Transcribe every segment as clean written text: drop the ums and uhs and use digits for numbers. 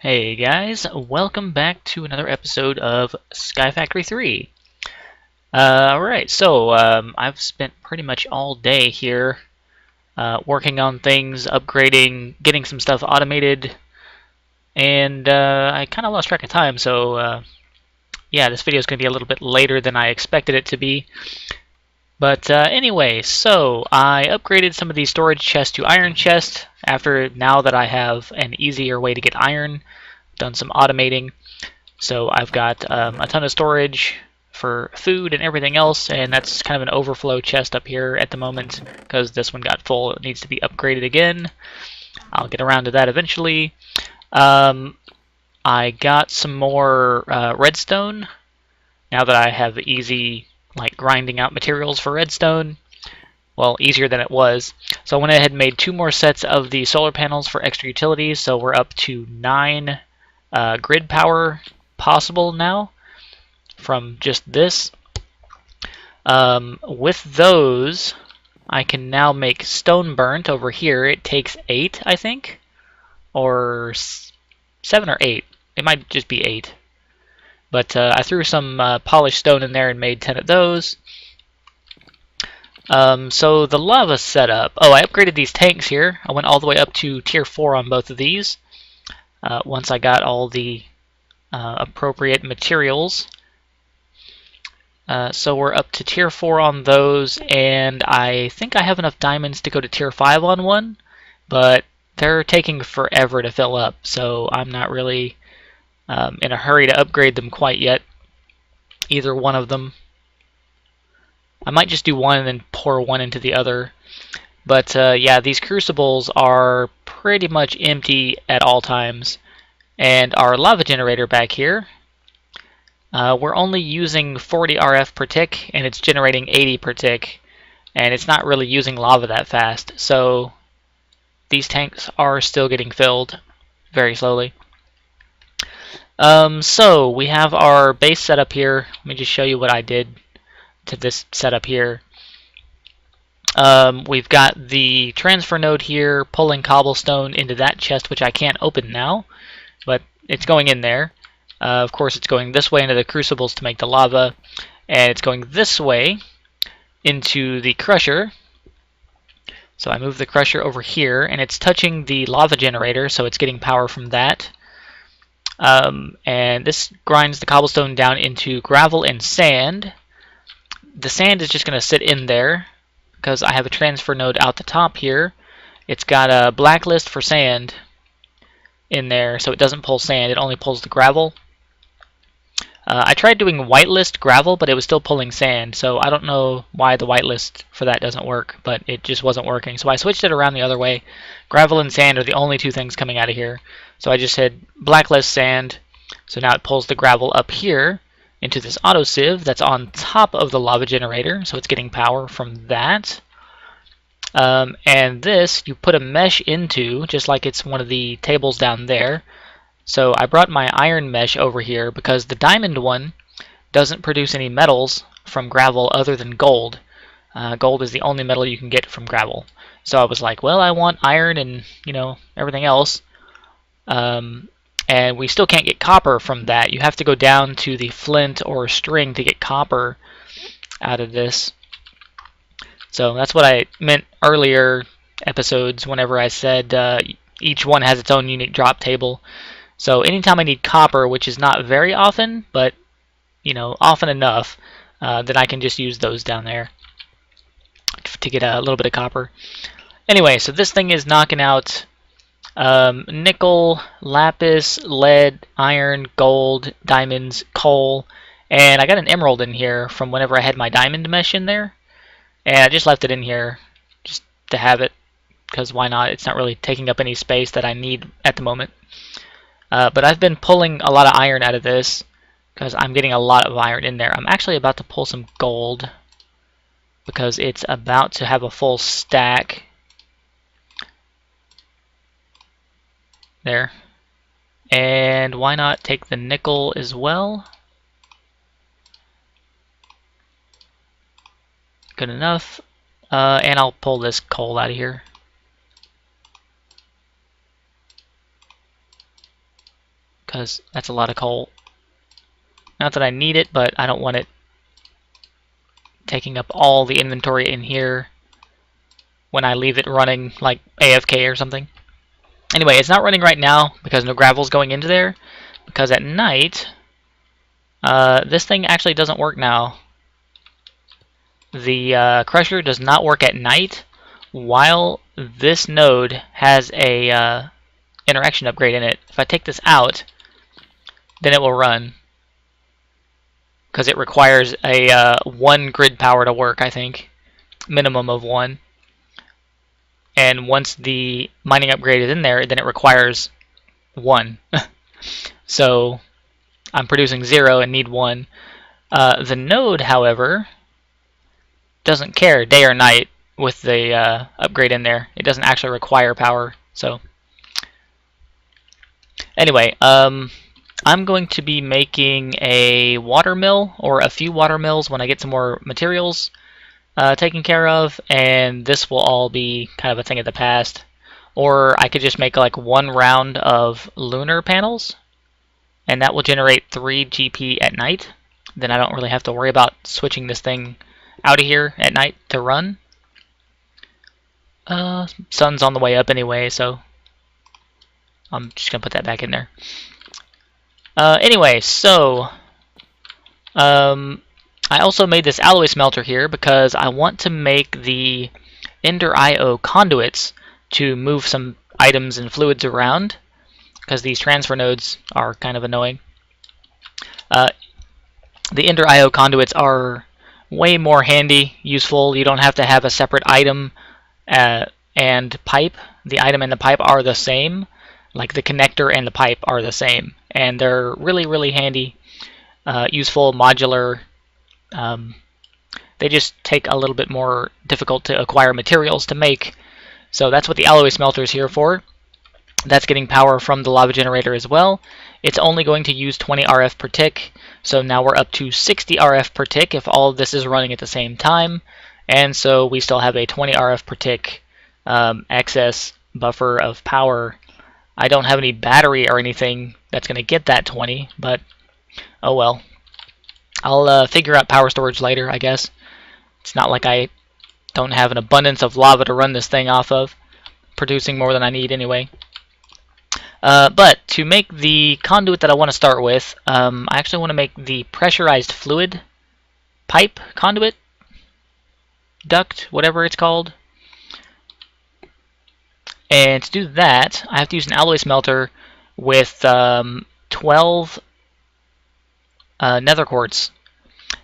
Hey guys, welcome back to another episode of Sky Factory 3. Alright, so I've spent pretty much all day here working on things, upgrading, getting some stuff automated, and I kind of lost track of time, so yeah, this video is going to be a little bit later than I expected it to be. But anyway, so I upgraded some of these storage chests to iron chests now that I have an easier way to get iron. Done some automating, so I've got a ton of storage for food and everything else, and that's kind of an overflow chest up here at the moment because this one got full. It needs to be upgraded again. I'll get around to that eventually. I got some more redstone now that I have easy grinding out materials for redstone. Well, easier than it was. So I went ahead and made 2 more sets of the solar panels for extra utilities, so we're up to 9 grid power possible now from just this. With those, I can now make stone burnt over here. It takes 8, I think, or 7 or 8. It might just be 8. But I threw some polished stone in there and made 10 of those. So the lava setup. Oh, I upgraded these tanks here. I went all the way up to tier 4 on both of these. Once I got all the appropriate materials. So we're up to tier 4 on those, and I think I have enough diamonds to go to tier 5 on one, but they're taking forever to fill up, so I'm not really in a hurry to upgrade them quite yet, either one of them. I might just do one and then pour one into the other, but yeah, these crucibles are pretty much empty at all times. And our lava generator back here, we're only using 40 RF per tick, and it's generating 80 per tick, and it's not really using lava that fast. So these tanks are still getting filled very slowly. So we have our base setup here. Let me just show you what I did to this setup here. We've got the transfer node here pulling cobblestone into that chest, which I can't open now, but it's going in there. Of course, it's going this way into the crucibles to make the lava, and it's going this way into the crusher. So I move the crusher over here, and it's touching the lava generator, so it's getting power from that. And this grinds the cobblestone down into gravel and sand. The sand is just going to sit in there because I have a transfer node out the top here. It's got a blacklist for sand in there, so it doesn't pull sand, it only pulls the gravel. I tried doing whitelist gravel, but it was still pulling sand, so I don't know why the whitelist for that doesn't work, but it just wasn't working. So I switched it around the other way. Gravel and sand are the only 2 things coming out of here. So I just said blacklist sand, so now it pulls the gravel up here into this auto sieve that's on top of the lava generator, so it's getting power from that. And this you put a mesh into, just like it's one of the tables down there. So I brought my iron mesh over here because the diamond one doesn't produce any metals from gravel other than gold. Gold is the only metal you can get from gravel. So I was like, well, I want iron and everything else. And we still can't get copper from that. You have to go down to the flint or string to get copper out of this. So that's what I meant earlier episodes whenever I said each one has its own unique drop table. So anytime I need copper, which is not very often, but often enough, then I can just use those down there to get a little bit of copper. Anyway, so this thing is knocking out nickel, lapis, lead, iron, gold, diamonds, coal, and I got an emerald in here from whenever I had my diamond mesh in there. And I just left it in here just to have it, because why not? It's not really taking up any space that I need at the moment. But I've been pulling a lot of iron out of this because I'm getting a lot of iron in there. I'm actually about to pull some gold because it's about to have a full stack. There. And why not take the nickel as well? Good enough. And I'll pull this coal out of here. because that's a lot of coal. Not that I need it, but I don't want it taking up all the inventory in here when I leave it running like AFK or something. Anyway, it's not running right now because no gravel's going into there, because at night, this thing actually doesn't work now. The crusher does not work at night while this node has a interaction upgrade in it. If I take this out, then it will run, because it requires a 1 grid power to work, I think. Minimum of 1. And once the mining upgrade is in there, then it requires 1. So I'm producing 0 and need 1. The node, however, doesn't care day or night with the upgrade in there. It doesn't actually require power. So anyway, I'm going to be making a water mill, or a few water mills, when I get some more materials taken care of, and this will all be kind of a thing of the past. Or I could just make like 1 round of lunar panels, and that will generate 3 GP at night. Then I don't really have to worry about switching this thing out of here at night to run. Sun's on the way up anyway, so I'm just gonna put that back in there. Anyway, so I also made this alloy smelter here because I want to make the Ender IO conduits to move some items and fluids around, because these transfer nodes are kind of annoying. The Ender IO conduits are way more handy, useful. You don't have to have a separate item and pipe. The item and the pipe are the same. Like the connector and the pipe are the same. And they're really, really handy, useful, modular. They just take a little bit more difficult to acquire materials to make. So that's what the alloy smelter is here for. That's getting power from the lava generator as well. It's only going to use 20 RF per tick, so now we're up to 60 RF per tick if all of this is running at the same time, and so we still have a 20 RF per tick excess buffer of power. I don't have any battery or anything that's going to get that 20, but oh well. I'll figure out power storage later, I guess. It's not like I don't have an abundance of lava to run this thing off of, producing more than I need anyway. But to make the conduit that I want to start with, I actually want to make the pressurized fluid pipe conduit, duct, whatever it's called. And to do that, I have to use an alloy smelter with 12 nether quartz.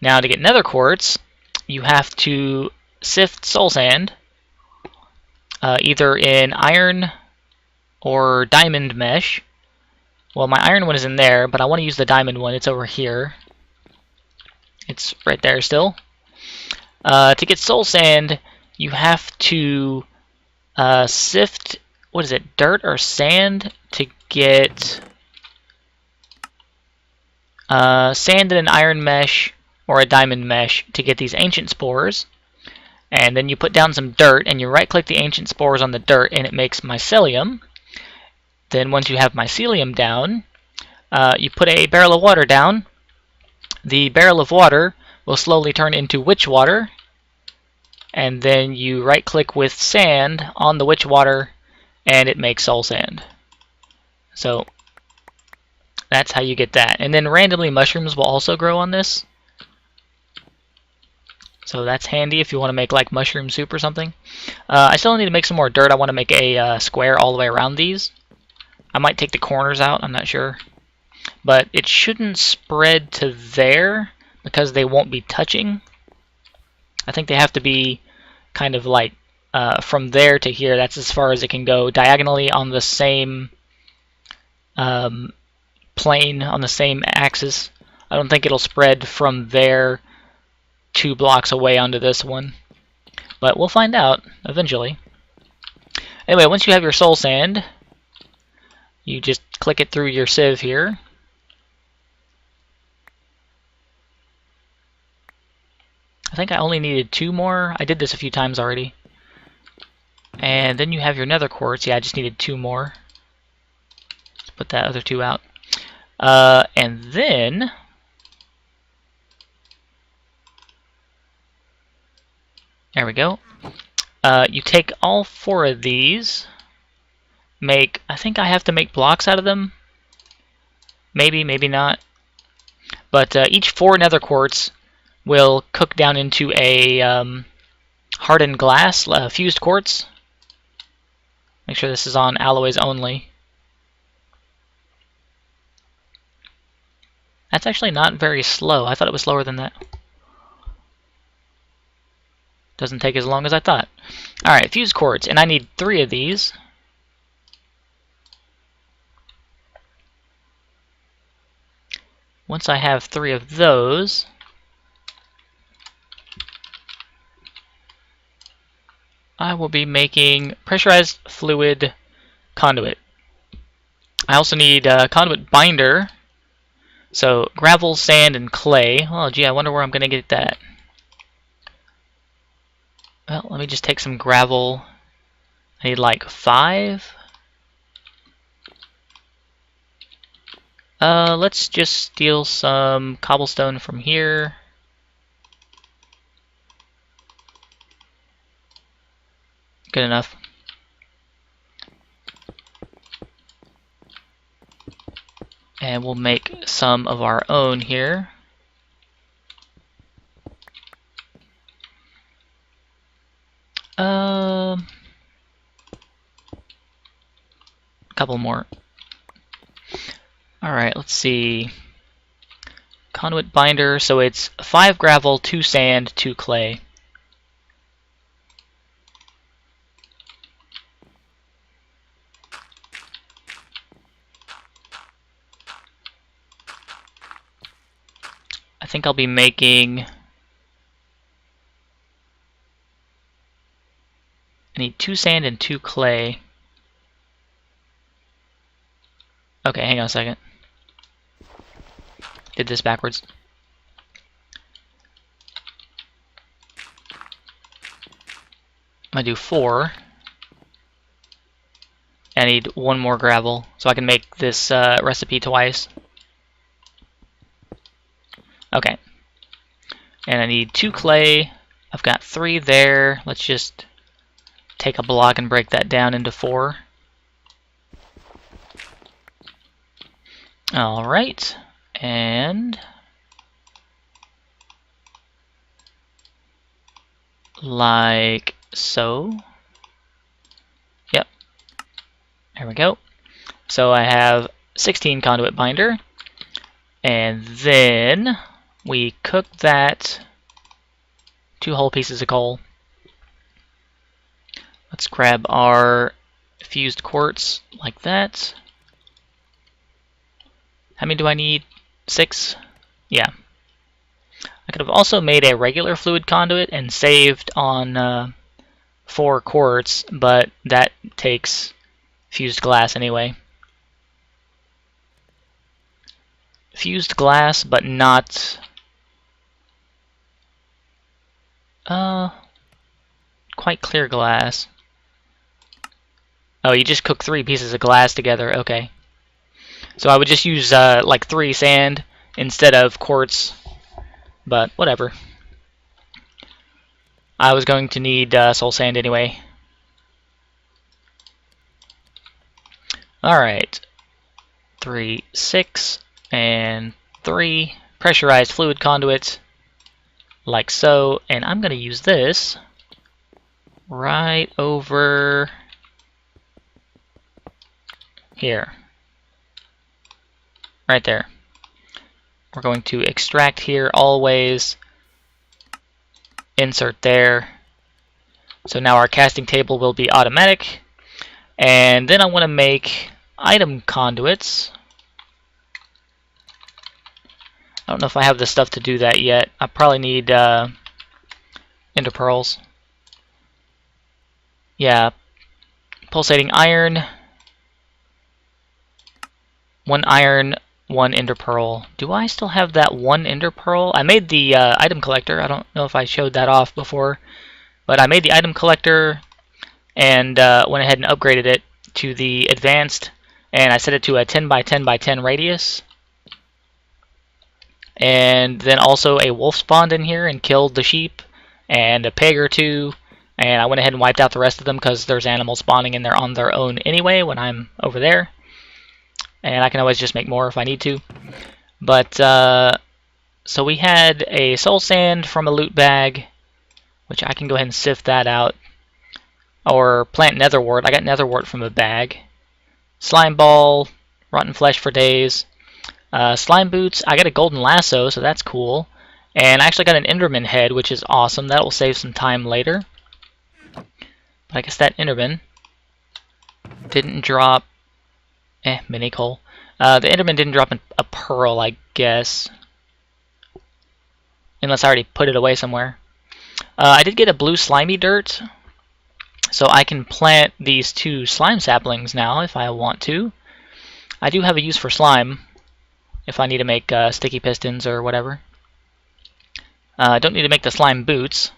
Now, to get nether quartz, you have to sift soul sand, either in iron or diamond mesh. Well, my iron one is in there, but I want to use the diamond one. It's over here. It's right there still. To get soul sand, you have to sift, what is it, dirt or sand to get sand in an iron mesh or a diamond mesh to get these ancient spores. And then you put down some dirt and you right click the ancient spores on the dirt and it makes mycelium. Then once you have mycelium down, you put a barrel of water down. The barrel of water will slowly turn into witch water, and then you right click with sand on the witch water and it makes soul sand. So that's how you get that. And then randomly mushrooms will also grow on this. So that's handy if you want to make like mushroom soup or something. I still need to make some more dirt. I want to make a square all the way around these. I might take the corners out, I'm not sure. But it shouldn't spread to there because they won't be touching. I think they have to be kind of like from there to here. That's as far as it can go diagonally on the same plane, on the same axis. I don't think it'll spread from there 2 blocks away onto this one. But we'll find out eventually. Anyway, once you have your soul sand, you just click it through your sieve here. I think I only needed 2 more. I did this a few times already. And then you have your nether quartz. Yeah, I just needed 2 more. Let's put that other 2 out. And then there we go. You take all 4 of these. I think I have to make blocks out of them. Maybe, maybe not. But each 4 nether quartz will cook down into a hardened glass, fused quartz. Make sure this is on alloys only. That's actually not very slow. I thought it was slower than that. Doesn't take as long as I thought. Alright, fused quartz, and I need 3 of these. Once I have 3 of those, I will be making pressurized fluid conduit. I also need a conduit binder. So gravel, sand, and clay. Oh gee, I wonder where I'm going to get that. Well, let me just take some gravel. I need like 5. Let's just steal some cobblestone from here. Good enough. And we'll make some of our own here. A couple more. Alright, let's see. Conduit binder, so it's 5 gravel, 2 sand, 2 clay. I think I'll be making... I need 2 sand and 2 clay. Okay, hang on a second. Did this backwards. I'm gonna do 4. I need 1 more gravel so I can make this recipe twice. Okay. And I need 2 clay. I've got 3 there. Let's just take a block and break that down into 4. Alright. And like so. Yep. There we go. So I have 16 conduit binder. And then we cook that 2 whole pieces of coal. Let's grab our fused quartz like that. How many do I need? 6? Yeah. I could have also made a regular fluid conduit and saved on 4 quartz, but that takes fused glass anyway. Fused glass, but not... quite clear glass. Oh, you just cook 3 pieces of glass together. Okay. So I would just use like 3 sand instead of quartz, but whatever. I was going to need soul sand anyway. Alright. 3, 6, and 3 pressurized fluid conduits, like so. And I'm going to use this right over here. Right there. We're going to extract here always, insert there. So now our casting table will be automatic. And then I want to make item conduits. I don't know if I have the stuff to do that yet. I probably need ender pearls. Yeah, pulsating iron. 1 iron, 1 ender pearl. Do I still have that 1 ender pearl? I made the item collector. I don't know if I showed that off before, but I made the item collector and went ahead and upgraded it to the advanced, and I set it to a 10 by 10 by 10 radius. And then also a wolf spawned in here and killed the sheep, and a pig or two. And I went ahead and wiped out the rest of them because there's animals spawning in there on their own anyway when I'm over there. And I can always just make more if I need to. But, so we had a soul sand from a loot bag, which I can go ahead and sift that out. Or plant netherwort. I got netherwort from a bag. Slime ball, rotten flesh for days. Slime boots, I got a golden lasso, so that's cool. And I actually got an enderman head, which is awesome. That will save some time later. But I guess that enderman didn't drop... mini coal. The enderman didn't drop a pearl, I guess. Unless I already put it away somewhere. I did get a blue slimy dirt. So I can plant these 2 slime saplings now if I want to. I do have a use for slime if I need to make sticky pistons or whatever. I don't need to make the slime boots.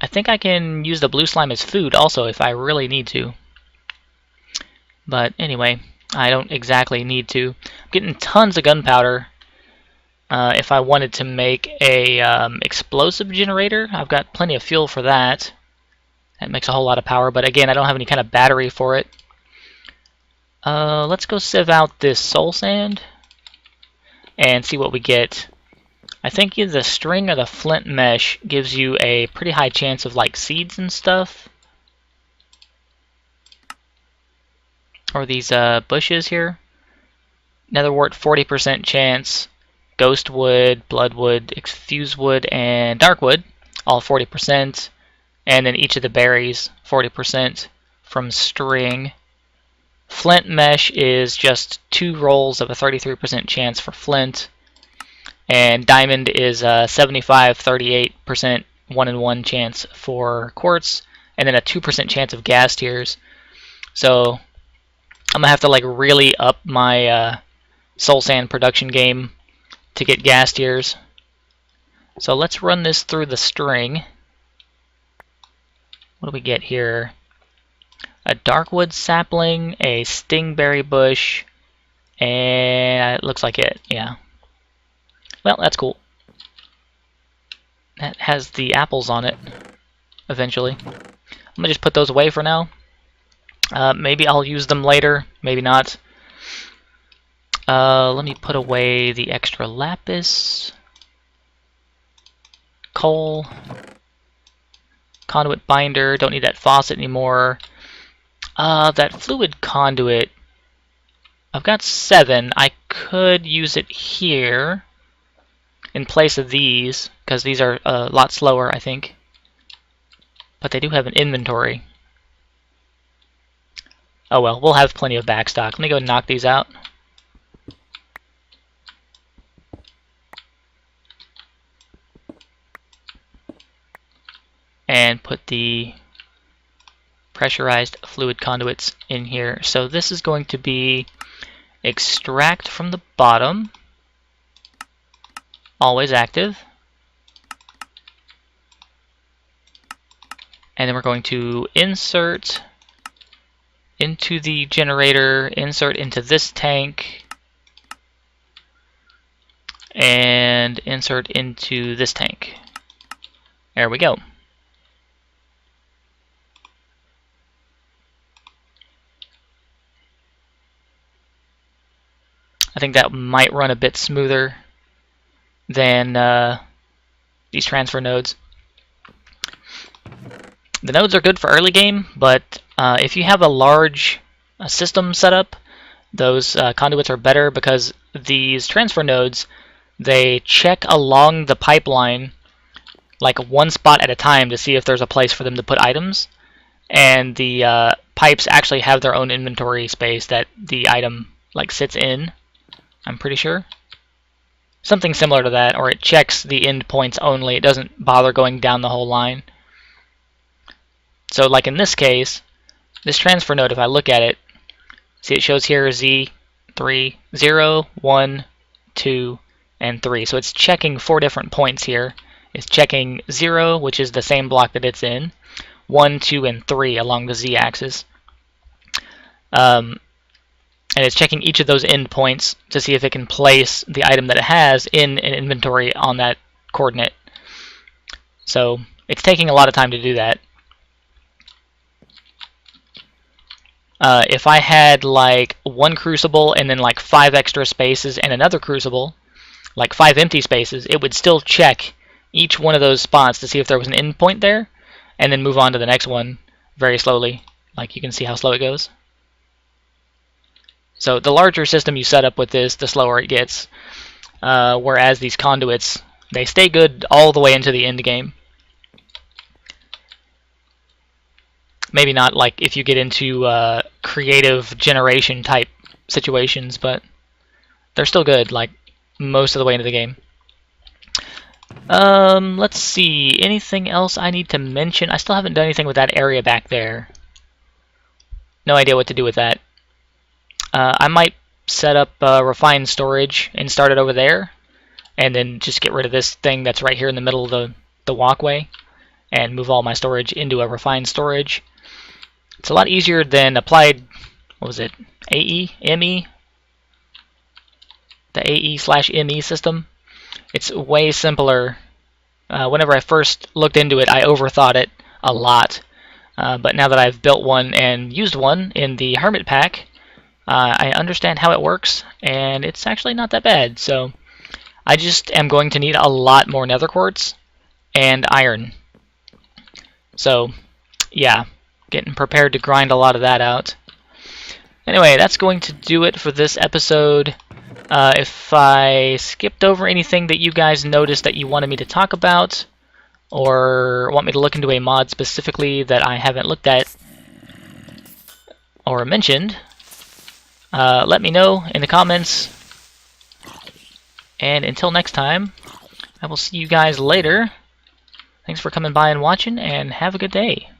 I think I can use the blue slime as food also if I really need to. But anyway, I don't exactly need to. I'm getting tons of gunpowder. If I wanted to make a explosive generator, I've got plenty of fuel for that. That makes a whole lot of power, but again, I don't have any kind of battery for it. Let's go sieve out this soul sand and see what we get. I think either the string or the flint mesh gives you a pretty high chance of like seeds and stuff. Or these bushes here. Netherwort 40% chance. Ghost wood, blood wood, fuse wood, and dark wood, all 40%. And then each of the berries, 40% from string. Flint mesh is just 2 rolls of a 33% chance for flint. And diamond is a 75-38% 1-in-1 chance for quartz. And then a 2% chance of gas tiers. So I'm going to have to like really up my soul sand production game to get gas tiers. So let's run this through the string. What do we get here? A darkwood sapling, a stingberry bush, and it looks like it, yeah. Well, that's cool. That has the apples on it, eventually. I'm gonna just put those away for now. Maybe I'll use them later, maybe not. Let me put away the extra lapis, coal, conduit binder, don't need that faucet anymore. That fluid conduit, I've got 7. I could use it here in place of these, because these are a lot slower, I think. But they do have an inventory. Oh well, we'll have plenty of backstock. Let me go and knock these out. And put the pressurized fluid conduits in here. So this is going to be extract from the bottom, always active. And then we're going to insert into the generator, insert into this tank, and insert into this tank. There we go. I think that might run a bit smoother than these transfer nodes. The nodes are good for early game, but if you have a large system setup, those conduits are better because these transfer nodes, they check along the pipeline like one spot at a time to see if there's a place for them to put items. And the pipes actually have their own inventory space that the item like sits in, I'm pretty sure. Something similar to that, or it checks the end points only. It doesn't bother going down the whole line. So like in this case, this transfer node, if I look at it, see it shows here Z3, 0, 1, 2, and 3. So it's checking 4 different points here. It's checking 0, which is the same block that it's in, 1, 2, and 3 along the Z-axis. and it's checking each of those endpoints to see if it can place the item that it has in an inventory on that coordinate. So it's taking a lot of time to do that. If I had like one crucible and then like 5 extra spaces and another crucible, like 5 empty spaces, it would still check each one of those spots to see if there was an endpoint there, and then move on to the next one very slowly. Like you can see how slow it goes. So the larger system you set up with this, the slower it gets. Whereas these conduits, they stay good all the way into the end game. Maybe not like if you get into creative generation type situations, but they're still good like most of the way into the game. Let's see, anything else I need to mention? I still haven't done anything with that area back there. No idea what to do with that. I might set up refined storage and start it over there, and then just get rid of this thing that's right here in the middle of the walkway, and move all my storage into a refined storage. It's a lot easier than applied, what was it, AE, ME? The AE/ME system. It's way simpler. Whenever I first looked into it, I overthought it a lot. But now that I've built one and used one in the Hermit Pack, I understand how it works, and it's actually not that bad. So I just am going to need a lot more nether quartz and iron. So yeah, getting prepared to grind a lot of that out. Anyway, that's going to do it for this episode. If I skipped over anything that you guys noticed that you wanted me to talk about, or want me to look into a mod specifically that I haven't looked at or mentioned, let me know in the comments. And until next time, I will see you guys later. Thanks for coming by and watching, and have a good day.